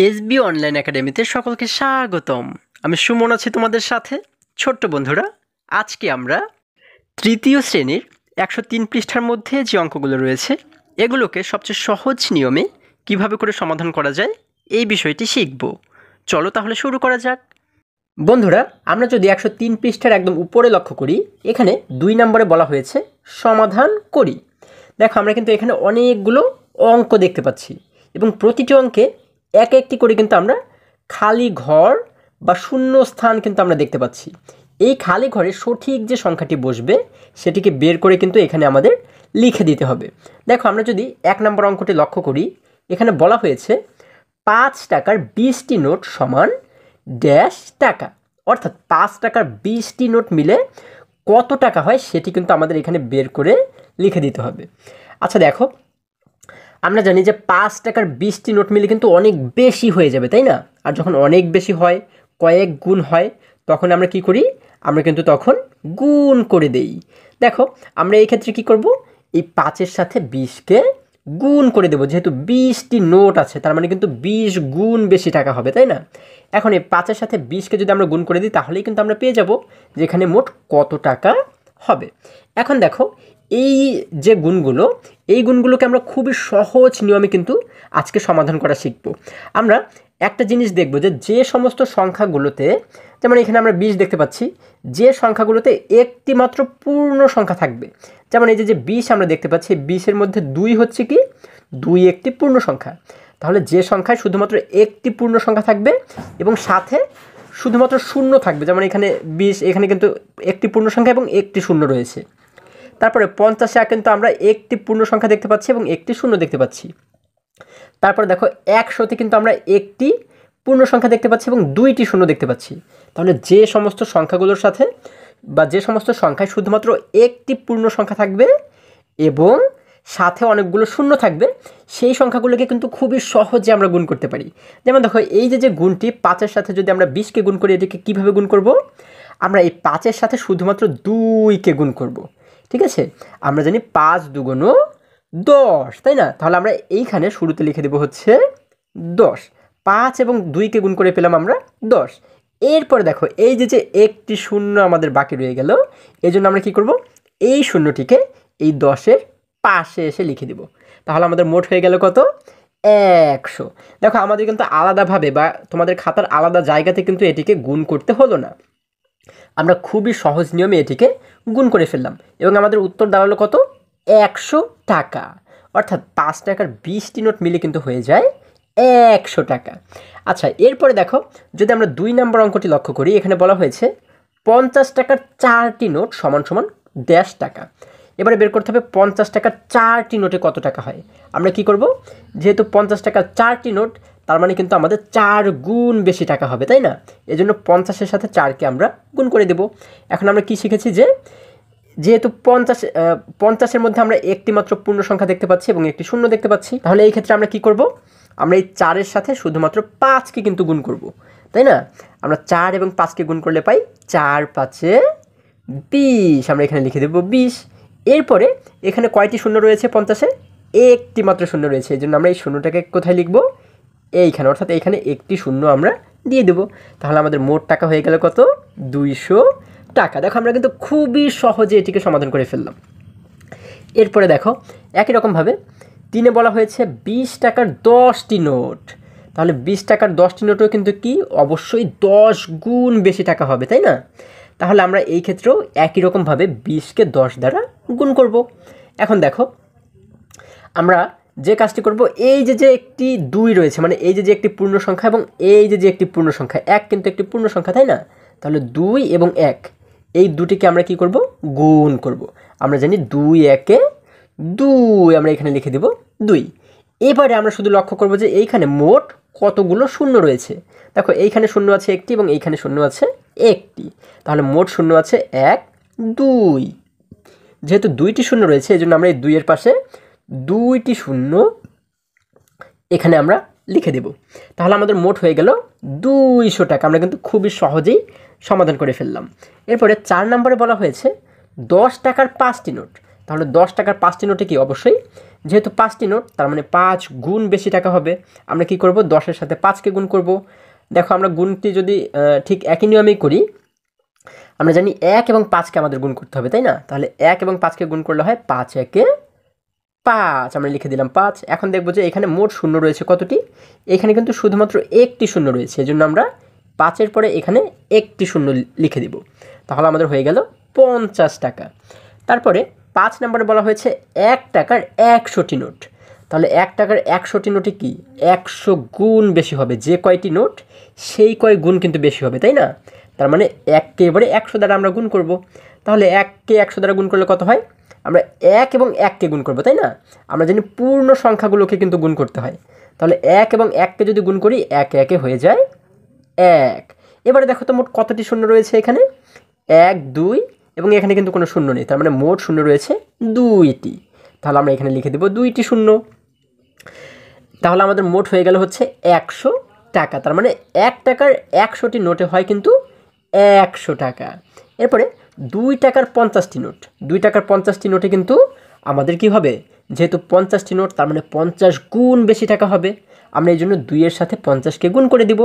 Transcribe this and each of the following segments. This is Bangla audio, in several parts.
এসবি অনলাইন একাডেমিতে সকলকে স্বাগতম। আমি সুমন আছি তোমাদের সাথে। ছোট্ট বন্ধুরা, আজকে আমরা তৃতীয় শ্রেণীর 103 পৃষ্ঠার মধ্যে যে অঙ্কগুলো রয়েছে এগুলোকে সবচেয়ে সহজ নিয়মে কিভাবে করে সমাধান করা যায় এই বিষয়টি শিখব। চলো তাহলে শুরু করা যাক। বন্ধুরা, আমরা যদি 103 পৃষ্ঠার একদম উপরে লক্ষ্য করি, এখানে 2 নম্বরে বলা হয়েছে সমাধান করি। দেখো, আমরা কিন্তু এখানে অনেকগুলো অঙ্ক দেখতে পাচ্ছি এবং প্রতিটি অঙ্কে এক একটি করে কিন্তু আমরা খালি ঘর বা শূন্য স্থান কিন্তু আমরা দেখতে পাচ্ছি। এই খালি ঘরে সঠিক যে সংখ্যাটি বসবে সেটিকে বের করে কিন্তু এখানে আমাদের লিখে দিতে হবে। দেখো, আমরা যদি 1 নম্বর অঙ্কটি লক্ষ্য করি, এখানে বলা হয়েছে 5 টাকার 20টি নোট সমান ড্যাশ টাকা, অর্থাৎ 5 টাকার 20টি নোট মিলে কত টাকা হয় সেটি কিন্তু আমাদের এখানে বের করে লিখে দিতে হবে। আচ্ছা দেখো, আমরা জানি যে 5 টাকার 20টি নোট মিলে কিন্তু অনেক বেশি হয়ে যাবে, তাই না? আর যখন অনেক বেশি হয়, কয়েক গুণ হয়, তখন আমরা কি করি? আমরা কিন্তু তখন গুণ করে দেই। দেখো, আমরা এই ক্ষেত্রে কি করব? এই 5-এর সাথে 20কে গুণ করে দেব। যেহেতু 20টি নোট আছে, তার মানে কিন্তু 20 গুণ বেশি টাকা হবে, তাই না? এখন এই 5-এর সাথে 20কে যদি আমরা গুণ করে দিই, তাহলেই কিন্তু আমরা পেয়ে যাব যে এখানে মোট কত টাকা হবে। এখন দেখো, এই যে গুণগুলো, এই গুণগুলোকে আমরা খুবই সহজ নিয়মে কিন্তু আজকে সমাধান করা শিখব। আমরা একটা জিনিস দেখব যে সমস্ত সংখ্যাগুলোতে, যেমন এখানে আমরা 20 দেখতে পাচ্ছি, যে সংখ্যাগুলোতে একটি মাত্র পূর্ণ সংখ্যা থাকবে, যেমন এই যে 20 আমরা দেখতে পাচ্ছি, 20-এর মধ্যে 2 হচ্ছে কি? 2 একটি পূর্ণ সংখ্যা। তাহলে যে সংখ্যায় শুধুমাত্র একটি পূর্ণ সংখ্যা থাকবে এবং সাথে শুধুমাত্র শূন্য থাকবে, যেমন এখানে 20, এখানে কিন্তু একটি পূর্ণ সংখ্যা এবং একটি শূন্য রয়েছে। তারপরে 50-এ কিন্তু আমরা একটি পূর্ণ সংখ্যা দেখতে পাচ্ছি এবং একটি শূন্য দেখতে পাচ্ছি। তারপরে দেখো, 100-তে কিন্তু আমরা একটি পূর্ণ সংখ্যা দেখতে পাচ্ছি এবং 2টি শূন্য দেখতে পাচ্ছি। তাহলে যে সমস্ত সংখ্যাগুলোর সাথে বা যে সমস্ত সংখ্যায় শুধুমাত্র একটি পূর্ণ সংখ্যা থাকবে এবং সাথে অনেকগুলো শূন্য থাকবে, সেই সংখ্যাগুলোকে কিন্তু খুবই সহজে আমরা গুণ করতে পারি। যেমন দেখো, এই যে গুণটি, 5-এর সাথে যদি আমরা 20কে গুণ করি, এটিকে কীভাবে গুণ করব? আমরা এই 5-এর সাথে শুধুমাত্র 2কে গুণ করব। ঠিক আছে? আমরা জানি 5 দুগুণ 10, তাই না? তাহলে আমরা এইখানে শুরুতে লিখে দেব হচ্ছে 10। 5 এবং 2কে গুণ করে পেলাম আমরা 10। এরপরে দেখো, এই যে একটি শূন্য আমাদের বাকি রয়ে গেল, এই জন্য আমরা কী করব? এই শূন্যটিকে এই 10-এর পাশে এসে লিখে দেব। তাহলে আমাদের মোট হয়ে গেল কত? 100। দেখো, আমাদের কিন্তু আলাদাভাবে বা তোমাদের খাতার আলাদা জায়গাতে কিন্তু এটিকে গুণ করতে হলো না। আমরা খুবই সহজ নিয়মে এটিকে গুণ করে ফেললাম এবং আমাদের উত্তর দাঁড়ালো কত? 100 টাকা। অর্থাৎ 5 টাকার 20টি নোট মিলে কিন্তু হয়ে যায় 100 টাকা। আচ্ছা, এরপরে দেখো, যদি আমরা 2 নম্বর অঙ্কটি লক্ষ্য করি, এখানে বলা হয়েছে 50 টাকার 4টি নোট সমান সমান ড্যাশ টাকা। এবারে বের করতে হবে 50 টাকার 4টি নোটে কত টাকা হয়। আমরা কি করব? যেহেতু 50 টাকার 4টি নোট, তার মানে কিন্তু আমাদের 4 গুণ বেশি টাকা হবে, তাই না? এজন্য 50-এর সাথে 4কে আমরা গুণ করে দেব। এখন আমরা কি শিখেছি? যেহেতু 50-এর মধ্যে আমরা একটি মাত্র পূর্ণ সংখ্যা দেখতে পাচ্ছি এবং একটি শূন্য দেখতে পাচ্ছি, তাহলে এই ক্ষেত্রে আমরা কি করব? আমরা এই 4-এর সাথে শুধুমাত্র 5কে কিন্তু গুণ করব, তাই না? আমরা 4 এবং 5কে গুণ করলে পাই 4 5-এ 20। আমরা এখানে লিখে দেব 20। এরপরে এখানে কয়টি শূন্য রয়েছে 50-এ? একটি মাত্র শূন্য রয়েছে, এই জন্য আমরা এই শূন্যটাকে কোথায় লিখব? এইখানে, অর্থাৎ এইখানে একটি শূন্য আমরা দিয়ে দেব। তাহলে আমাদের মোট টাকা হয়ে গেল কত? 200 টাকা। দেখো, আমরা কিন্তু খুবই সহজে এটিকে সমাধান করে ফেললাম। এরপরে দেখো, একই রকমভাবে 3-এ বলা হয়েছে 20 টাকার 10টি নোট। তাহলে 20 টাকার 10টি নোটও কিন্তু কি? অবশ্যই 10 গুণ বেশি টাকা হবে, তাই না? তাহলে আমরা এই ক্ষেত্রেও একই রকমভাবে 20কে 10 দ্বারা গুণ করব। এখন দেখো, আমরা যে কাজটি করব, এই যে একটি 2 রয়েছে, মানে এই যে একটি পূর্ণ সংখ্যা এবং এই যে একটি পূর্ণ সংখ্যা, 1 কিন্তু একটি পূর্ণ সংখ্যা, তাই না? তাহলে 2 এবং 1, এই দুটিকে আমরা কি করব? গুণ করব। আমরা জানি 2 1-এ 2, আমরা এখানে লিখে দেব 2। এবারে আমরা শুধু লক্ষ্য করব যে এইখানে মোট কতগুলো শূন্য রয়েছে। দেখো, এইখানে শূন্য আছে একটি এবং এইখানে শূন্য আছে একটি। তাহলে মোট শূন্য আছে 1 2। যেহেতু 2টি শূন্য রয়েছে, এই জন্য আমরা এই 2-এর পাশে 2টি শূন্য এখানে আমরা লিখে দেব। তাহলে আমাদের মোট হয়ে গেল 200 টাকা। আমরা কিন্তু খুবই সহজেই সমাধান করে ফেললাম। এরপরে 4 নম্বরে বলা হয়েছে 10 টাকার 5টি নোট। তাহলে 10 টাকার 5টি নোটে কি? অবশ্যই যেহেতু 5টি নোট তার মানে 5 গুণ বেশি টাকা হবে। আমরা কি করব, 10-এর সাথে 5কে গুণ করব। দেখো আমরা গুণটি যদি ঠিক একই নিয়মেই করি, আমরা জানি 1 এবং 5কে আমাদের গুণ করতে হবে, তাই না? তাহলে 1 এবং 5কে গুণ করলে হয় 5 একে 5, আমরা লিখে দিলাম 5। এখন দেখব যে এখানে মোট শূন্য রয়েছে কতটি, এখানে কিন্তু শুধুমাত্র একটি শূন্য রয়েছে, এজন্য আমরা 5-এর পরে এখানে একটি শূন্য লিখে দিব। তাহলে আমাদের হয়ে গেল 50 টাকা। তারপরে 5 নম্বরে বলা হয়েছে 1 টাকার 100টি নোট। তাহলে 1 টাকার 100টি নোটে কি 100 গুণ বেশি হবে, যে কয়টি নোট সেই কয় গুণ কিন্তু বেশি হবে, তাই না? তার মানে 1কে এবারে 100 দ্বারা আমরা গুণ করব। তাহলে 1কে 100 দ্বারা গুণ করলে কত হয়, আমরা 1 এবং 1কে গুণ করব, তাই না? আমরা জানি পূর্ণ সংখ্যাগুলোকে কিন্তু গুণ করতে হয়। তাহলে 1 এবং 1কে যদি গুণ করি 1 একে হয়ে যায় 1। এবারে দেখো তো মোট কতটি শূন্য রয়েছে এখানে, 1 2 এবং এখানে কিন্তু কোনো শূন্য নেই, তার মানে মোট শূন্য রয়েছে 2টি। তাহলে আমরা এখানে লিখে দেব 2টি শূন্য। তাহলে আমাদের মোট হয়ে গেল হচ্ছে 100 টাকা। তার মানে 1 টাকার 100টি নোটে হয় কিন্তু 100 টাকা। এরপরে 2 টাকার 50টি নোট, 2 টাকার 50টি নোটে কিন্তু আমাদের কি হবে, যেহেতু 50টি নোট তার মানে 50 গুণ বেশি টাকা হবে। আমরা এই জন্য 2-এর সাথে 50কে গুণ করে দিব।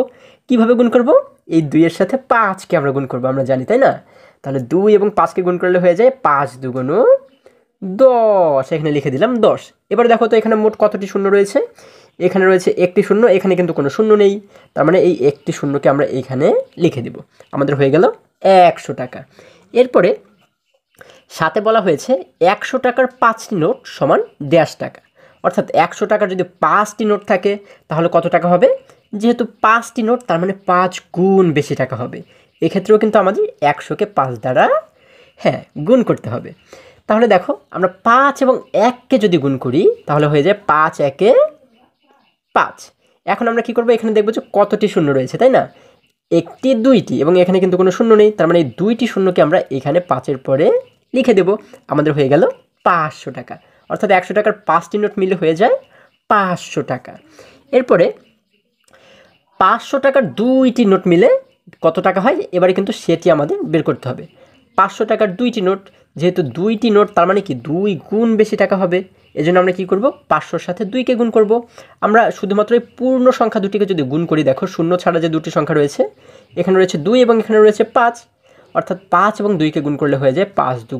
কিভাবে গুণ করব, এই 2-এর সাথে 5কে আমরা গুণ করব, আমরা জানি, তাই না? তাহলে 2 এবং 5কে গুণ করলে হয়ে যায় 5 2 10, এখানে লিখে দিলাম 10। এবারে দেখো তো এখানে মোট কতটি শূন্য রয়েছে, এখানে রয়েছে একটি শূন্য, এখানে কিন্তু কোনো শূন্য নেই, তার মানে এই একটি শূন্যকে আমরা এইখানে লিখে দেব। আমাদের হয়ে গেল 100 টাকা। এরপরে সাথে বলা হয়েছে 100 টাকার 5টি নোট সমান 1.5 টাকা। অর্থাৎ 100 টাকার যদি 5টি নোট থাকে তাহলে কত টাকা হবে, যেহেতু 5টি নোট তার মানে 5 গুণ বেশি টাকা হবে। এক্ষেত্রেও কিন্তু আমাদের 100কে 5 দ্বারা গুণ করতে হবে। তাহলে দেখো আমরা 5 এবং 1কে যদি গুণ করি তাহলে হয়ে যায় 5 একে 5। এখন আমরা কি করব, এখানে দেখব যে কতটি শূন্য রয়েছে, তাই না? একটি 2টি এবং এখানে কিন্তু কোনো শূন্য নেই, তার মানে এই 2টি শূন্যকে আমরা এখানে 5-এর পরে লিখে দেব। আমাদের হয়ে গেল 500 টাকা। অর্থাৎ 100 টাকার 5টি নোট মিলে হয়ে যায় 500 টাকা। এরপরে 500 টাকার 2টি নোট মিলে কত টাকা হয়, এবারে কিন্তু সেটি আমাদের বের করতে হবে। 500 টাকার 2টি নোট, যেহেতু 2টি নোট তার মানে কি 2 গুণ বেশি টাকা হবে, এজন্য আমরা কি করব, 500-র সাথে 2কে গুণ করব। আমরা শুধুমাত্র এই পূর্ণ সংখ্যা দুটিকে যদি গুণ করি, দেখো শূন্য ছাড়া যে দুটি সংখ্যা রয়েছে, এখানে রয়েছে 2 এবং এখানে রয়েছে 5, অর্থাৎ 5 এবং 2কে গুণ করলে হয়ে যায় 5 2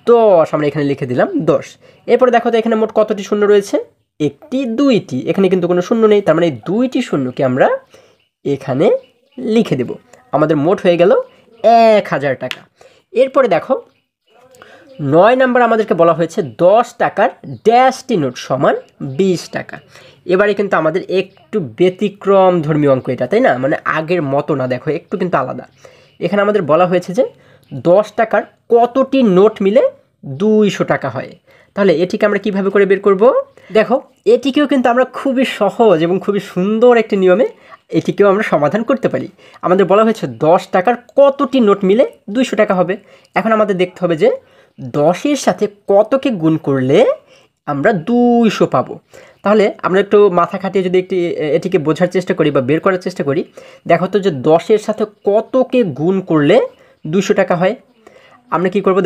10, আমরা এখানে লিখে দিলাম 10। এরপরে দেখো তো এখানে মোট কতটি শূন্য রয়েছে, একটি 2টি, এখানে কিন্তু কোনো শূন্য নেই, তার মানে এই 2টি শূন্যকে আমরা এখানে লিখে দেব। আমাদের মোট হয়ে গেল 1000 টাকা। এরপরে দেখো 9 নাম্বার আমাদেরকে বলা হয়েছে 10 টাকার 1.5টি নোট সমান 20 টাকা। এবারে কিন্তু আমাদের একটু ব্যতিক্রম ধর্মীয় অঙ্ক এটা, তাই না? মানে আগের মতো না, দেখো একটু কিন্তু আলাদা। এখানে আমাদের বলা হয়েছে যে 10 টাকার কতটি নোট মিলে 200 টাকা হয়। তাহলে এটিকে আমরা কিভাবে করে বের করব, দেখো এটিকেও কিন্তু আমরা খুবই সহজ এবং খুবই সুন্দর একটি নিয়মে এটিকেও আমরা সমাধান করতে পারি। আমাদের বলা হয়েছে 10 টাকার কতটি নোট মিলে 200 টাকা হবে। এখন আমাদের দেখতে হবে যে 10-এর সাথে কতকে গুণ করলে আমরা 200 পাবো। তাহলে আমরা একটু মাথা খাটিয়ে যদি এটিকে বোঝার চেষ্টা করি বা বের করার চেষ্টা করি, দেখো তো যে 10-এর সাথে কতকে গুণ করলে 200 টাকা হয়। আমরা কি করব,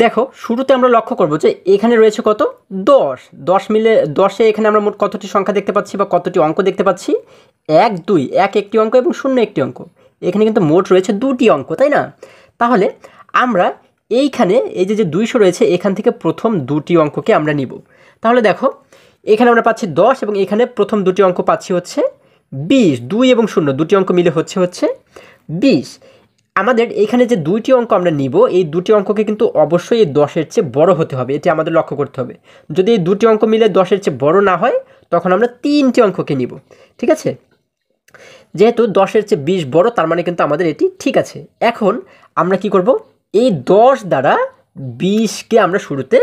দেখো শুরুতে আমরা লক্ষ্য করব যে এখানে রয়েছে কত, 10 মিলে 10-এ এখানে আমরা মোট কতটি সংখ্যা দেখতে পাচ্ছি বা কতটি অঙ্ক দেখতে পাচ্ছি, 1 2, 1 একটি অঙ্ক এবং 0 একটি অঙ্ক। এখানে কিন্তু মোট রয়েছে 2টি অঙ্ক, তাই না? তাহলে আমরা এইখানে এই যে 200 রয়েছে, এখান থেকে প্রথম 2টি অঙ্ককে আমরা নিব। তাহলে দেখো এখানে আমরা পাচ্ছি 10 এবং এখানে প্রথম 2টি অঙ্ক পাচ্ছি হচ্ছে 20, 2 এবং 0 দুটি অঙ্ক মিলে হচ্ছে 20। আমাদের এখানে যে 2টি অঙ্ক আমরা নিব, এই 2টি অঙ্ককে কিন্তু অবশ্যই এই 10-এর চেয়ে বড় হতে হবে, এটি আমাদের লক্ষ্য করতে হবে। যদি এই 2টি অঙ্ক মিলে 10-এর চেয়ে বড় না হয় তখন আমরা 3টি অঙ্ককে নিব, ঠিক আছে? যেহেতু 10-এর চেয়ে 20 বড়, তার মানে কিন্তু আমাদের এটি ঠিক আছে। এখন আমরা কি করব, এই 10 দ্বারা 20কে আমরা শুরুতে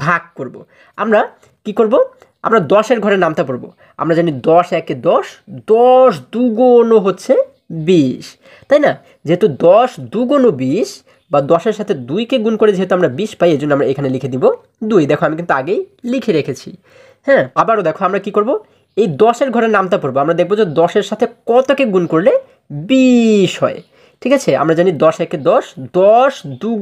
ভাগ করব। আমরা কি করব, আমরা 10-এর ঘরে নামতে পারবো। আমরা জানি 10 একে 10, 10 2 হচ্ছে 20, তাই না? যেহেতু 10 2 20 বা 10-এর সাথে 2কে গুণ করে যেহেতু আমরা 20 পাই, এই জন্য আমরা এখানে লিখে দিব 2। দেখো আমি কিন্তু আগেই লিখে রেখেছি। আবারও দেখো আমরা কি করব, এই 10-এর ঘরে নামতে পারবো। আমরা দেখবো যে 10-এর সাথে কতকে গুণ করলে 20 হয়, ঠিক আছে? আমরা জানি 10 একে 10, 10 2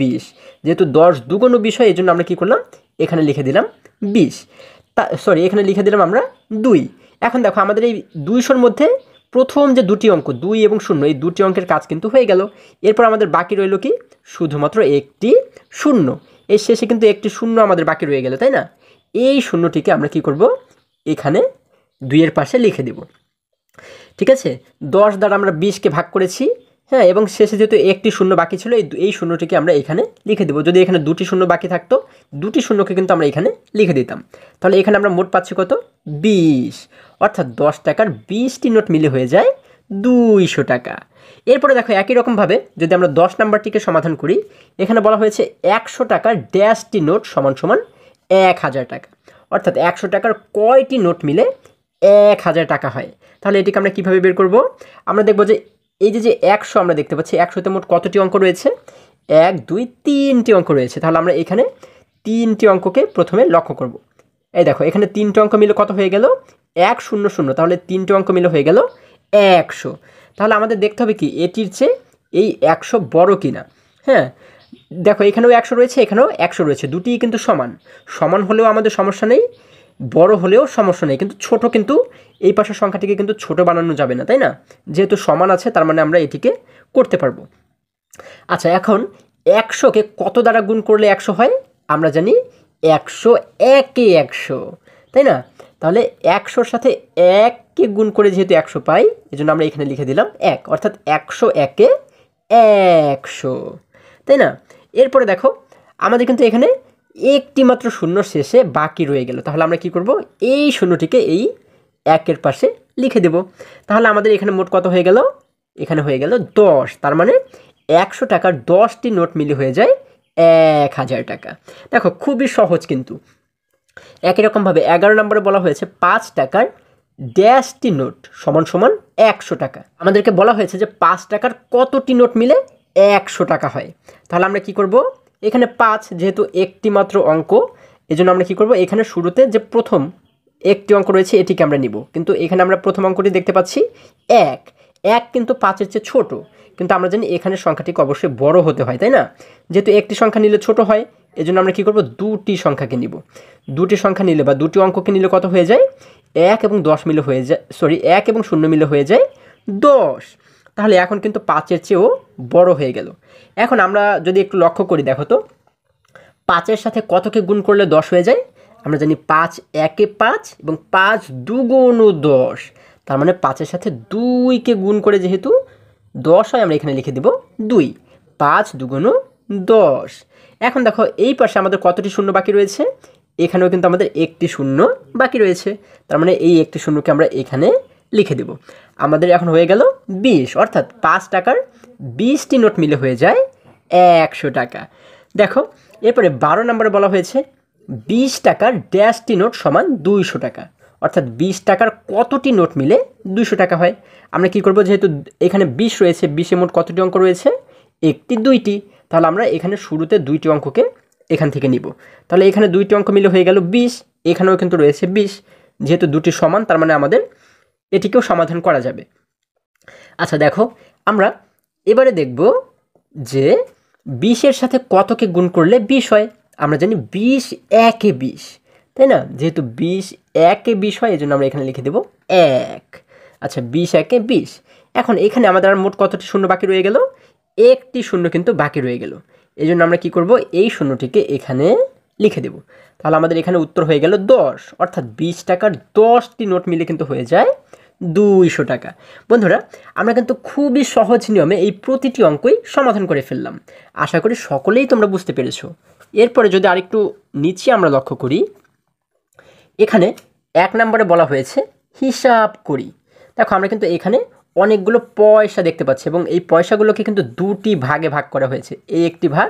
20, যেহেতু 10 2 20 হয়, এই জন্য আমরা কী করলাম, এখানে লিখে দিলাম 20, সরি এখানে লিখে দিলাম আমরা 2। এখন দেখো আমাদের এই 200-র মধ্যে প্রথম যে দুটি অঙ্ক 2 এবং 0, এই দুটি অঙ্কের কাজ কিন্তু হয়ে গেল। এরপর আমাদের বাকি রইল কি, শুধুমাত্র একটি 0। এর শেষে কিন্তু একটি 0 আমাদের বাকি রয়ে গেল, তাই না? এই শূন্যটিকে আমরা কি করব, এখানে 2-এর পাশে লিখে দেব। ঠিক আছে, 10 দ্বারা আমরা 20কে ভাগ করেছি, হ্যাঁ, এবং শেষে যেহেতু একটি 0 বাকি ছিল, এই শূন্যটিকে আমরা এখানে লিখে দেবো। যদি এখানে দুটি 0 বাকি থাকতো, দুটি 0কে কিন্তু আমরা এখানে লিখে দিতাম। তাহলে এখানে আমরা মোট পাচ্ছি কত, 20, অর্থাৎ 10 টাকার 20টি নোট মিলে হয়ে যায় 200 টাকা। এরপরে দেখো একই রকমভাবে যদি আমরা 10 নাম্বারটিকে সমাধান করি, এখানে বলা হয়েছে 100 টাকার ড্যাশটি নোট সমান সমান 1000 টাকা, অর্থাৎ 100 টাকার কয়টি নোট মিলে 1000 টাকা হয়। তাহলে এটিকে আমরা কীভাবে বের করব? আমরা দেখব যে এই যে 100 আমরা দেখতে পাচ্ছি, 100-তে মোট কতটি অঙ্ক রয়েছে, 1 2 3টি অঙ্ক রয়েছে। তাহলে আমরা এখানে 3টি অঙ্ককে প্রথমে লক্ষ্য করব। এই দেখো এখানে 3টে অঙ্ক মিলে কত হয়ে গেল, 100, তাহলে 3টে অঙ্ক মিলে হয়ে গেল 100। তাহলে আমাদের দেখতে হবে কি এটির চেয়ে এই 100 বড় কিনা। হ্যাঁ, দেখো এখানেও 100 রয়েছে, এখানেও 100 রয়েছে, দুটিই কিন্তু সমান। সমান হলেও আমাদের সমস্যা নেই, বড় হলেও সমস্যা নেই, কিন্তু ছোট কিন্তু এই পাশের সংখ্যাটিকে কিন্তু ছোট বানানো যাবে না, তাই না? যেহেতু সমান আছে তার মানে আমরা এটিকে করতে পারবো। আচ্ছা, এখন 100কে কত দ্বারা গুণ করলে 100 হয়? আমরা জানি 100 1-এ 100, তাই না? তাহলে 100-র সাথে 1কে গুণ করে যেহেতু 100 পাই, এজন্য আমরা এখানে লিখে দিলাম 1, অর্থাৎ 100 1-এ 100, তাই না? এরপরে দেখো আমাদের কিন্তু এখানে একটি মাত্র 0 শেষে বাকি রয়ে গেল। তাহলে আমরা কি করব, এই শূন্যটিকে এই 1-এর পাশে লিখে দেব। তাহলে আমাদের এখানে মোট কত হয়ে গেল, এখানে হয়ে গেল 10। তার মানে 100 টাকার 10টি নোট মিলে হয়ে যায় 1000 টাকা। দেখো খুবই সহজ কিন্তু। একই রকমভাবে 11 নম্বরে বলা হয়েছে 5 টাকার ড্যাশটি নোট সমান সমান 100 টাকা। আমাদেরকে বলা হয়েছে যে 5 টাকার কতটি নোট মিলে 100 টাকা হয়। তাহলে আমরা কি করব, এখানে 5 যেহেতু একটি মাত্র অঙ্ক, এজন্য আমরা কি করব, এখানে শুরুতে যে প্রথম একটি অঙ্ক রয়েছে এটিকে আমরা নিব। কিন্তু এখানে আমরা প্রথম অঙ্কটি দেখতে পাচ্ছি 1 কিন্তু 5-এর চেয়ে ছোট, কিন্তু আমরা জানি এখানে সংখ্যাটিকে অবশ্যই বড় হতে হয়, তাই না? যেহেতু একটি সংখ্যা নিলে ছোট হয়, এজন্য আমরা কি করব, দুটি সংখ্যাকে নিব। দুটি সংখ্যা নিলে বা দুটি অঙ্ককে নিলে কত হয়ে যায়, 1 এবং 10 মিলে হয়ে যায়, সরি 1 এবং 0 মিলে হয়ে যায় 10। তাহলে এখন কিন্তু 5-এর চেয়েও বড় হয়ে গেল। এখন আমরা যদি একটু লক্ষ্য করি, দেখো তো 5-এর সাথে কতকে গুণ করলে 10 হয়ে যায়? আমরা জানি 5 1-এ 5 এবং 5 2 10। তার মানে 5-এর সাথে 2কে গুণ করে যেহেতু 10 হয়, আমরা এখানে লিখে দেব 2, 5 2 10। এখন দেখো এই পাশে আমাদের কতটি শূন্য বাকি রয়েছে, এখানেও কিন্তু আমাদের একটি 0 বাকি রয়েছে। তার মানে এই একটি 0কে আমরা এখানে লিখে দেব। আমাদের এখন হয়ে গেল 20, অর্থাৎ 5 টাকার 20টি নোট মিলে হয়ে যায় 100 টাকা। দেখো এরপরে 12 নম্বরে বলা হয়েছে 20 টাকার ড্যাশটি নোট সমান 200 টাকা, অর্থাৎ 20 টাকার কতটি নোট মিলে 200 টাকা হয়। আমরা কি করব, যেহেতু এখানে 20 রয়েছে, 20-এ মোট কতটি অঙ্ক রয়েছে, একটি 2টি। তাহলে আমরা এখানে শুরুতে 2টি অঙ্ককে এখান থেকে নিব। তাহলে এখানে 2টি অঙ্ক মিলে হয়ে গেল 20, এখানেও কিন্তু রয়েছে 20, যেহেতু দুটি সমান তার মানে আমাদের এটিকেও সমাধান করা যাবে। আচ্ছা দেখো আমরা এবারে দেখব যে 20-এর সাথে কতকে গুণ করলে 20 হয়। আমরা জানি 20 1-এ 20, তাই না? যেহেতু 20 1-এ 20 হয়, এজন্য আমরা এখানে লিখে দেব 1। আচ্ছা 20 1-এ 20। এখন এখানে আমাদের আর মোট কতটি শূন্য বাকি রয়ে গেল, একটি 0 কিন্তু বাকি রয়ে গেল। এই জন্য আমরা কি করব, এই শূন্যটিকে এখানে লিখে দেব। তাহলে আমাদের এখানে উত্তর হয়ে গেল 10, অর্থাৎ 20 টাকার 10টি নোট মিলে কিন্তু হয়ে যায় 200 টাকা। বন্ধুরা আমরা কিন্তু খুবই সহজ নিয়মে এই প্রতিটি অঙ্কই সমাধান করে ফেললাম। আশা করি সকলেই তোমরা বুঝতে পেরেছো। এরপরে যদি আরেকটু নিচে আমরা লক্ষ্য করি, এখানে 1 নম্বরে বলা হয়েছে হিসাব করি। দেখো আমরা কিন্তু এখানে অনেকগুলো পয়সা দেখতে পাচ্ছি এবং এই পয়সাগুলোকে কিন্তু দুটি ভাগে ভাগ করা হয়েছে, এই একটি ভাগ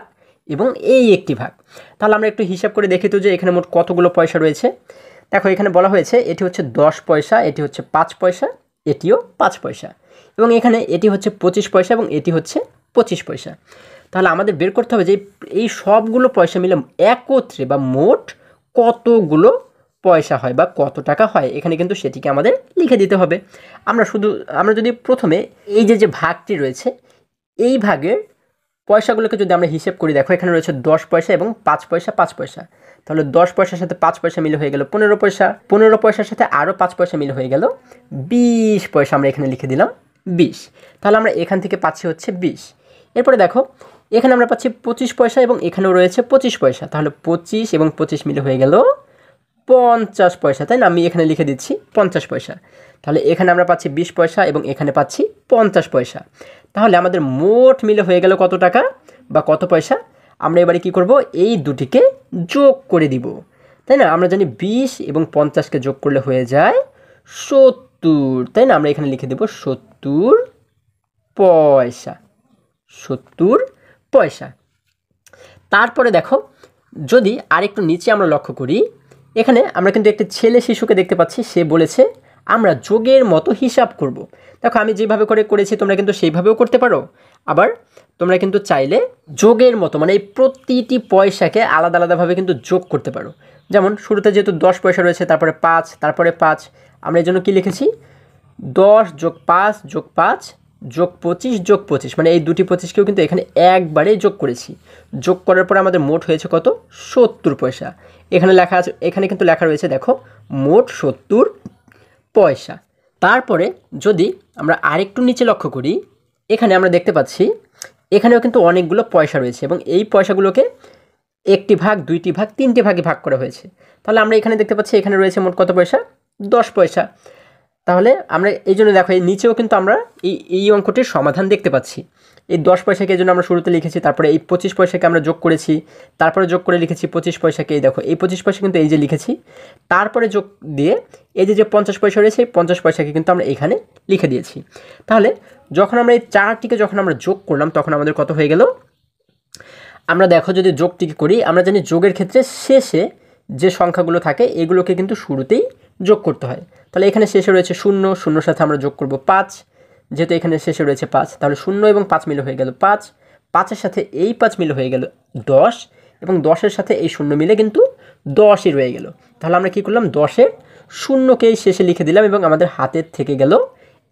এবং এই একটি ভাগ। তাহলে আমরা একটু হিসাব করে দেখি তো যে এখানে মোট কতগুলো পয়সা রয়েছে। দেখো এখানে বলা হয়েছে এটি হচ্ছে 10 পয়সা, এটি হচ্ছে 5 পয়সা, এটিও 5 পয়সা, এবং এখানে এটি হচ্ছে 25 পয়সা এবং এটি হচ্ছে 25 পয়সা। তাহলে আমাদের বের করতে হবে যে এই সবগুলো পয়সা মিলে একত্রে বা মোট কতগুলো পয়সা হয় বা কত টাকা হয়, এখানে কিন্তু সেটিকে আমাদের লিখে দিতে হবে। আমরা যদি প্রথমে এই যে ভাগটি রয়েছে, এই ভাগের পয়সাগুলোকে যদি আমরা হিসেব করি, দেখো এখানে রয়েছে 10 পয়সা এবং 5 পয়সা 5 পয়সা। তাহলে 10 পয়সার সাথে 5 পয়সা মিলে হয়ে গেল 15 পয়সা, 15 পয়সার সাথে আরও 5 পয়সা মিলে হয়ে গেল 20 পয়সা। আমরা এখানে লিখে দিলাম 20। তাহলে আমরা এখান থেকে পাচ্ছি হচ্ছে 20। এরপরে দেখো এখানে আমরা পাচ্ছি 25 পয়সা এবং এখানেও রয়েছে 25 পয়সা। তাহলে 25 এবং 25 মিলে হয়ে গেল 50 পয়সা, তাই না? আমি এখানে লিখে দিচ্ছি 50 পয়সা। তাহলে এখানে আমরা পাচ্ছি 20 পয়সা এবং এখানে পাচ্ছি 50 পয়সা। তাহলে আমাদের মোট মিলে হয়ে গেল কত টাকা বা কত পয়সা? আমরা এবারে কি করব, এই দুটিকে যোগ করে দিব, তাই না? আমরা জানি 20 এবং 50কে যোগ করলে হয়ে যায় 70, তাই না? আমরা এখানে লিখে দেব 70 পয়সা, 70 পয়সা। তারপরে দেখো যদি আরেকটু নিচে আমরা লক্ষ্য করি, এখানে আমরা কিন্তু একটি ছেলে শিশুকে দেখতে পাচ্ছি। সে বলেছে আমরা যোগের মতো হিসাব করব। দেখো আমি যেভাবে করেছি তোমরা কিন্তু সেইভাবেও করতে পারো। আবার তোমরা কিন্তু চাইলে যোগের মতো মানে এই প্রতিটি পয়সাকে আলাদা আলাদাভাবে কিন্তু যোগ করতে পারো। যেমন শুরুতে যেহেতু 10 পয়সা রয়েছে, তারপরে 5, তারপরে 5, আমরা এই জন্য কী লিখেছি 10 যোগ 5 যোগ 5 যোগ 25 যোগ 25, মানে এই দুটি 25কেও কিন্তু এখানে একবারে যোগ করেছি। যোগ করার পরে আমাদের মোট হয়েছে কত? 70 পয়সা। এখানে লেখা আছে, এখানে কিন্তু লেখা রয়েছে দেখো মোট 70 পয়সা। তারপরে যদি আমরা আরেকটু নিচে লক্ষ্য করি, এখানে আমরা দেখতে পাচ্ছি এখানেও কিন্তু অনেকগুলো পয়সা রয়েছে এবং এই পয়সাগুলোকে একটি ভাগ, দুইটি ভাগ, তিনটি ভাগে ভাগ করা হয়েছে। তাহলে আমরা এখানে দেখতে পাচ্ছি এখানে রয়েছে মোট কত পয়সা? 10 পয়সা। তাহলে আমরা এই জন্য দেখো এই নিচেও কিন্তু আমরা এই অঙ্কটির সমাধান দেখতে পাচ্ছি। এই 10 পয়সাকে এই জন্য আমরা শুরুতে লিখেছি, তারপরে এই 25 পয়সাকে আমরা যোগ করেছি, তারপরে যোগ করে লিখেছি 25 পয়সাকে। এই দেখো এই 25 পয়সা কিন্তু এই যে লিখেছি, তারপরে যোগ দিয়ে এই যে 50 পয়সা রয়েছে এই 50 পয়সাকে কিন্তু আমরা এখানে লিখে দিয়েছি। তাহলে যখন আমরা এই চারটিকে যখন আমরা যোগ করলাম তখন আমাদের কত হয়ে গেল? আমরা দেখো যদি যোগটিকে করি, আমরা জানি যোগের ক্ষেত্রে শেষে যে সংখ্যাগুলো থাকে এগুলোকে কিন্তু শুরুতেই যোগ করতে হয়। তাহলে এখানে শেষে রয়েছে 0, 0 সাথে আমরা যোগ করব 5, যেহেতু এখানে শেষে রয়েছে 5, তাহলে 0 এবং 5 মিলে হয়ে গেল 5, 5-এর সাথে এই 5 মিলে হয়ে গেল 10 এবং 10-এর সাথে এই 0 মিলে কিন্তু 10ই রয়ে গেল। তাহলে আমরা কী করলাম, 10-এর 0কেই শেষে লিখে দিলাম এবং আমাদের হাতের থেকে গেল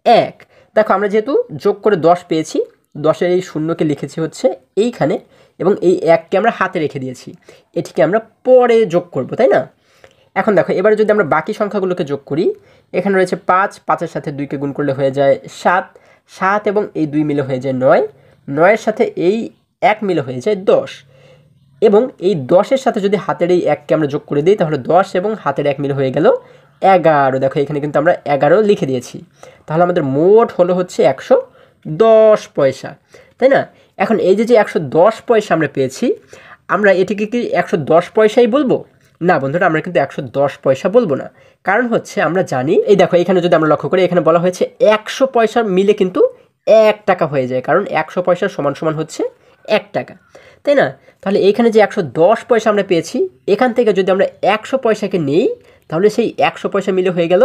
1। দেখো আমরা যেহেতু যোগ করে 10 পেয়েছি, 10-এর এই 0কে লিখেছি হচ্ছে এইখানে এবং এই 1কে আমরা হাতে রেখে দিয়েছি। এটিকে আমরা পরে যোগ করব, তাই না? এখন দেখো এবারে যদি আমরা বাকি সংখ্যাগুলোকে যোগ করি, এখানে রয়েছে 5, 5-এর সাথে 2কে গুণ করলে হয়ে যায় 7, 7 এবং এই 2 মিলে হয়ে যায় 9, 9-এর সাথে এই 1 মিলে হয়ে যায় 10 এবং এই 10-এর সাথে যদি হাতের এই 1কে আমরা যোগ করে দিই তাহলে 10 এবং হাতের 1 মিলে হয়ে গেল 11। দেখো এখানে কিন্তু আমরা 11 লিখে দিয়েছি। তাহলে আমাদের মোট হলো হচ্ছে 110 পয়সা, তাই না? এখন এই যে 110 পয়সা আমরা পেয়েছি, আমরা এটিকে কি 110 পয়সাই বলবো? না বন্ধুরা, আমরা কিন্তু 110 পয়সা বলবো না। কারণ হচ্ছে আমরা জানি, এই দেখো এখানে যদি আমরা লক্ষ্য করি, এখানে বলা হয়েছে 100 পয়সা মিলে কিন্তু 1 টাকা হয়ে যায়, কারণ 100 পয়সা সমান সমান হচ্ছে 1 টাকা, তাই না? তাহলে এইখানে যে 110 পয়সা আমরা পেয়েছি, এখান থেকে যদি আমরা 100 পয়সাকে নেই তাহলে সেই 100 পয়সা মিলে হয়ে গেল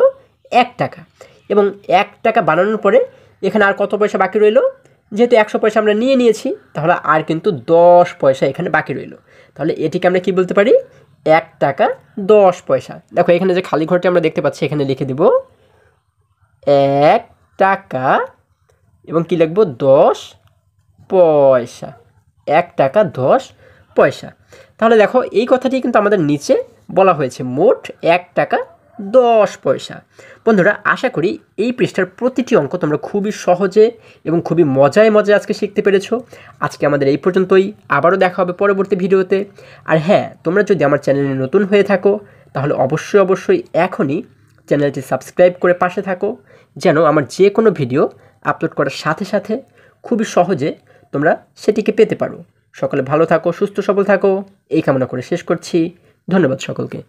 1 টাকা এবং 1 টাকা বানানোর পরে এখানে আর কত পয়সা বাকি রইল? যেহেতু 100 পয়সা আমরা নিয়ে নিয়েছি তাহলে আর কিন্তু 10 পয়সা এখানে বাকি রইল। তাহলে এটিকে আমরা কি বলতে পারি? 1 টাকা 10 পয়সা। দেখো এখানে যে খালি ঘরটি আমরা দেখতে পাচ্ছি এখানে লিখে দেব 1 টাকা এবং কি লিখব 10 পয়সা, 1 টাকা 10 পয়সা। তাহলে দেখো এই কথাটি কিন্তু আমাদের নিচে বলা হয়েছে মোট 1 টাকা 10 পয়সা। বন্ধুরা আশা করি এই পৃষ্ঠার প্রতিটি অঙ্ক তোমরা খুবই সহজে এবং খুবই মজায় আজকে শিখতে পেরেছো। আজকে আমাদের এই পর্যন্তই, আবারও দেখা হবে পরবর্তী ভিডিওতে। আর হ্যাঁ, তোমরা যদি আমার চ্যানেলে নতুন হয়ে থাকো তাহলে অবশ্যই এখনই চ্যানেলটি সাবস্ক্রাইব করে পাশে থাকো, যেন আমার যে কোনো ভিডিও আপলোড করার সাথে সাথে খুবই সহজে তোমরা সেটিকে পেতে পারো। সকলে ভালো থাকো, সুস্থ সবল থাকো, এই কামনা করে শেষ করছি। ধন্যবাদ সকলকে।